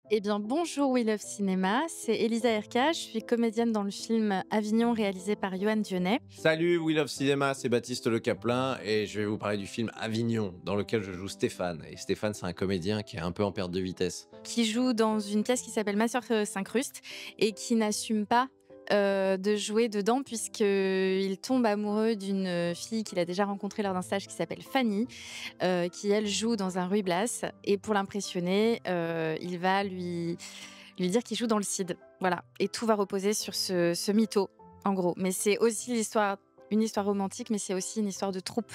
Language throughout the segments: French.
Eh bien, bonjour We Love Cinéma, c'est Elisa Erka, je suis comédienne dans le film Avignon réalisé par Yoann Dionnet. Salut, We Love Cinéma, c'est Baptiste Le Caplin et je vais vous parler du film Avignon, dans lequel je joue Stéphane. Et Stéphane, c'est un comédien qui est un peu en perte de vitesse. Qui joue dans une pièce qui s'appelle Ma sœur s'incruste et qui n'assume pas de jouer dedans puisqu'il tombe amoureux d'une fille qu'il a déjà rencontrée lors d'un stage qui s'appelle Fanny, qui elle joue dans un Ruy Blas. Et pour l'impressionner, il va lui dire qu'il joue dans le CID. Voilà. Et tout va reposer sur ce mytho, en gros. Mais c'est aussi une histoire romantique, mais c'est aussi une histoire de troupe.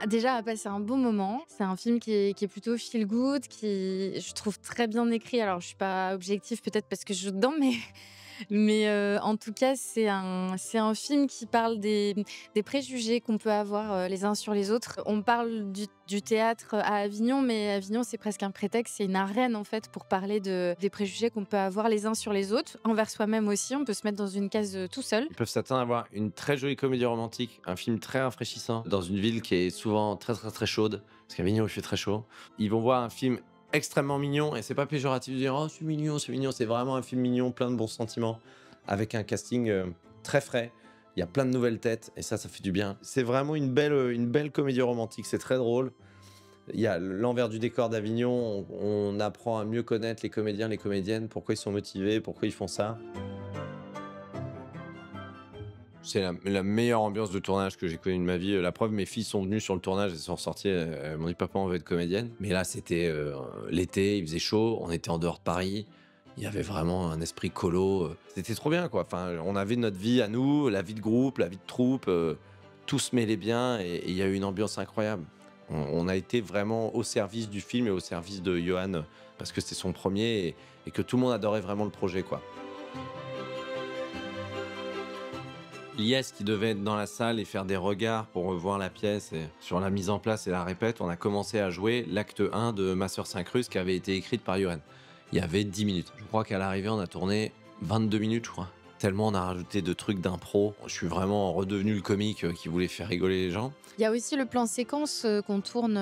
Déjà, à passer un bon moment. C'est un film qui est plutôt feel good, qui je trouve très bien écrit. Alors, je suis pas objective peut-être parce que je joue dedans, mais en tout cas, c'est un film qui parle des préjugés qu'on peut avoir les uns sur les autres. On parle du théâtre à Avignon, mais Avignon, c'est presque un prétexte, c'est une arène en fait pour parler des préjugés qu'on peut avoir les uns sur les autres, envers soi-même aussi. On peut se mettre dans une case tout seul. Ils peuvent s'attendre à voir une très jolie comédie romantique, un film très rafraîchissant, dans une ville qui est souvent très très très chaude, parce qu'Avignon il fait très chaud. Ils vont voir un film extrêmement mignon, et c'est pas péjoratif de dire oh c'est mignon, c'est vraiment un film mignon, plein de bons sentiments, avec un casting très frais. Il y a plein de nouvelles têtes, et ça fait du bien. C'est vraiment une belle comédie romantique, c'est très drôle. Il y a l'envers du décor d'Avignon, on apprend à mieux connaître les comédiens, les comédiennes, pourquoi ils sont motivés, pourquoi ils font ça. C'est la meilleure ambiance de tournage que j'ai connue de ma vie. La preuve, mes filles sont venues sur le tournage, elles sont ressorties, elles m'ont dit papa, on veut être comédienne. Mais là, c'était l'été, il faisait chaud, on était en dehors de Paris. Il y avait vraiment un esprit colo. C'était trop bien, quoi. Enfin, on avait notre vie à nous, la vie de groupe, la vie de troupe. Tout se mêlait bien et il y a eu une ambiance incroyable. On a été vraiment au service du film et au service de Yoann parce que c'était son premier et que tout le monde adorait vraiment le projet, quoi. Lies qui devait être dans la salle et faire des regards pour revoir la pièce et sur la mise en place et la répète, on a commencé à jouer l'acte 1 de Ma sœur s'incruste qui avait été écrite par Yoann. Il y avait 10 minutes. Je crois qu'à l'arrivée, on a tourné 22 minutes, je crois. Tellement on a rajouté de trucs d'impro. Je suis vraiment redevenu le comique qui voulait faire rigoler les gens. Il y a aussi le plan séquence qu'on tourne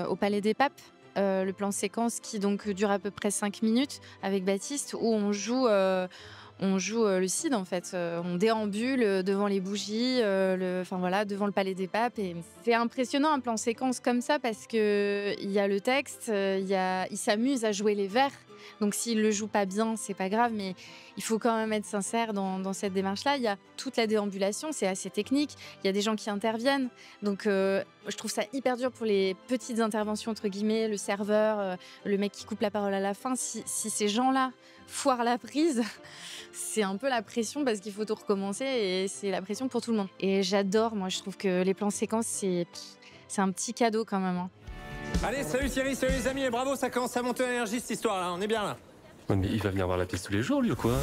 au Palais des Papes. Le plan séquence qui donc dure à peu près 5 minutes avec Baptiste, où on joue le CID en fait. On déambule devant les bougies, enfin voilà, devant le Palais des Papes. Et c'est impressionnant un plan séquence comme ça parce que il y a le texte, il s'amuse à jouer les vers. Donc s'il le joue pas bien, c'est pas grave, mais il faut quand même être sincère dans cette démarche-là. Il y a toute la déambulation, c'est assez technique. Il y a des gens qui interviennent. Donc je trouve ça hyper dur pour les petites interventions entre guillemets, le serveur, le mec qui coupe la parole à la fin. Si ces gens-là foirent la prise, c'est un peu la pression parce qu'il faut tout recommencer et c'est la pression pour tout le monde. Et j'adore, moi je trouve que les plans séquences, c'est un petit cadeau quand même, hein. Allez, salut Thierry, salut les amis, et bravo, ça commence à monter en énergie cette histoire-là, on est bien là. Ouais, mais il va venir voir la pièce tous les jours, lui, ou quoi?